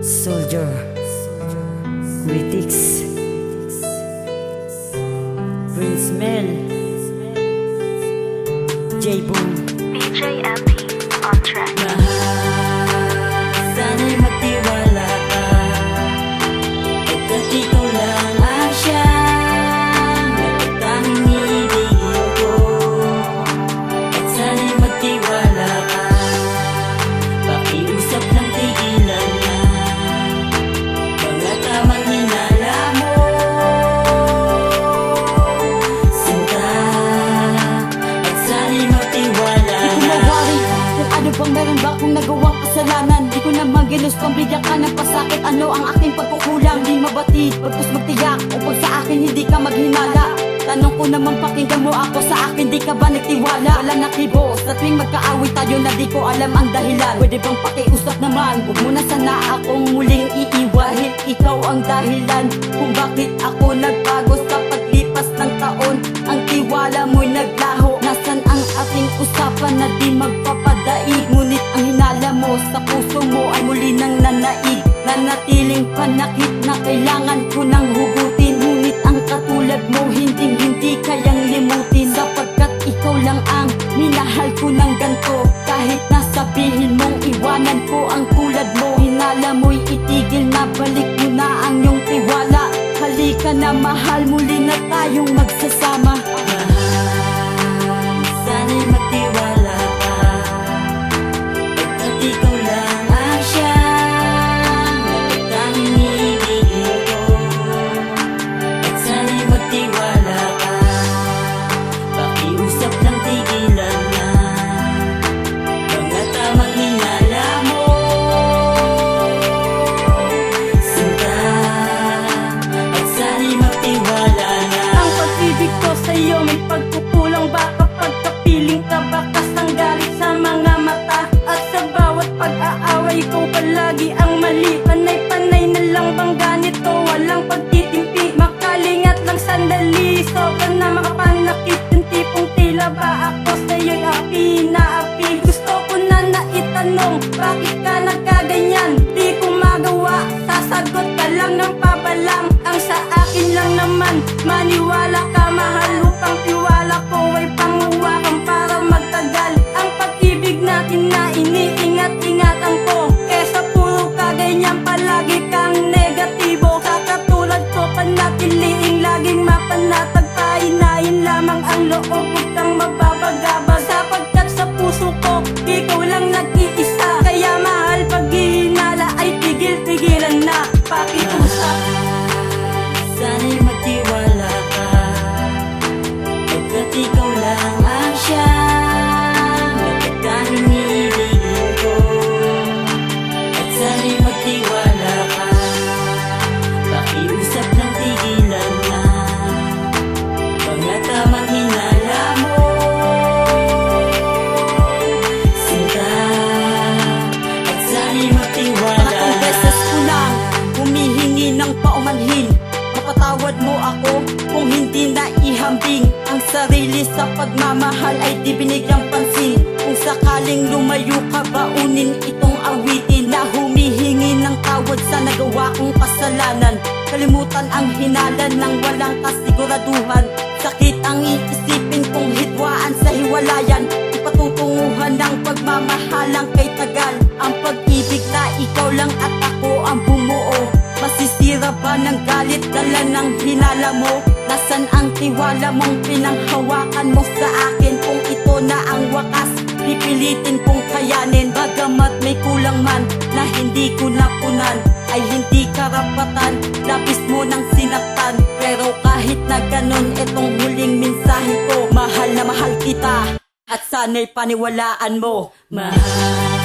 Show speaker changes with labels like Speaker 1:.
Speaker 1: Soldier, Critics, Prince Mel, J-Boom,
Speaker 2: DJ MP on track.
Speaker 1: mahal, sana'y magtiwala ka, pagkat ikaw lang ang siyang nagtatanging ibigin ko. At sana'y magtiwala ka, pakiusap ng tigilan na mga tamang hinala mo. Sinta, at sana'y magtiwala
Speaker 3: Di ko mawari kung ano bang meron ba akong nagawang kasalanan. Di ko naman ginustong bigyan ka ng pasakit. Ano ang aking pagkukulang? Di mabatid, pagpus magtiyak o pag sa akin hindi ka maghinala. Tanong ko naman pakinggan mo ako, sa akin di ka ba nagtiwala? Wala nakibo, sa tuwing magkaaway tayo na di ko alam ang dahilan. Pwede bang pakiusap naman, huwag mo na sana akong muling iiwan. Dahil ikaw ang dahilan kung bakit ako nagbago sa paglipas ng taon. Ang tiwala mo'y naglaho, nasan ang ating usapan na di magpapadaig? Ngunit ang hinala mo sa puso mo ay muli nang nanaig. Nanatiling panakit na kailangan ko nang hugutin. Ngunit ang katulad mo hindi kayang limutin, sapagkat ikaw lang ang minahal ko ng ganto. Kahit nasabihin mong iwanan ko ang tulad mo, hinala mo'y itigil na, balik mo na ang iyong tiwala. Halika na mahal, muli na tayong magsasama.
Speaker 1: mahal, sana'y magtiwala ka, pagkat ikaw lang ang siyang nagtatanging ibigin ko. At sana'y magtiwala ka, pakiusap ng tigilan na mga tamang hinala mo. Sinta, at sana'y magtiwala na.
Speaker 3: Ang pag-ibig ko sa'yo may pagkukulang ba kapag kapiling ka? Bakas ng galit sa mga mata, at sa bawat pag-aaway ko palagi ang mali. Panay-panay na lang bang ganito, walang pagtitimpi, makalingat lang sandali. Sobra na makapanakit, yung tipong tila ba ako sa'yo'y api na api. Gusto ko na naitanong, bakit ka nagkaganyan? Di ko magawa, sasagot ka lang ng pabalang. Ang sa akin lang naman, maniwala ka mahal, upang tiwala ko ay panguwakan para magtagal. Ang pag-ibig natin na iniingat-ingatan ko, kesa puro kaganyan palagi kang negatibo. Sa katulad ko panatiliing laging mapanatag, pahinahin lamang ang loob, huwag kang mababagabag. Sapagkat sa puso ko, ikaw lang nag-iisa. Kaya mahal, pag hihinala ay tigil-tigilan na. Pakiusap,
Speaker 1: sana'y magtiwala ka, pagkat ikaw lang ang siyang nagtatanging ibigin ko. At sana'y magtiwala ka, pakiusap ng tigilan na mga tamang hinala mo. Sinta, at sana'y magtiwala
Speaker 3: Tatlong beses ko nang humihingi ng paumanhin. Mapatawad mo ako kung hindi na ihambing ang sarili sa pagmamahal ay di binigyang pansin. Kung sakaling lumayo ka, baunin itong awitin na humihingi ng tawad sa nagawa kong kasalanan. Kalimutan ang hinalan ng walang kasiguraduhan. Sakit ang iisipin kong hitwaan sa hiwalayan. Ipatutunguhan ng pagmamahalang kay tagal. Ang pag-ibig na ikaw lang at ako ang bumuo. Masisira ba ng galit dala ng hinala mo? Nasaan ang tiwala mong pinanghawakan mo sa akin? Kung ito na ang wakas, pipilitin kong kayanin. Bagamat may kulang man na hindi ko napunan, ay hindi karapatan, labis mo nang sinaktan. Pero kahit na ganon, itong huling mensahe ko, mahal na mahal kita, at sana'y paniwalaan mo.
Speaker 1: mahal.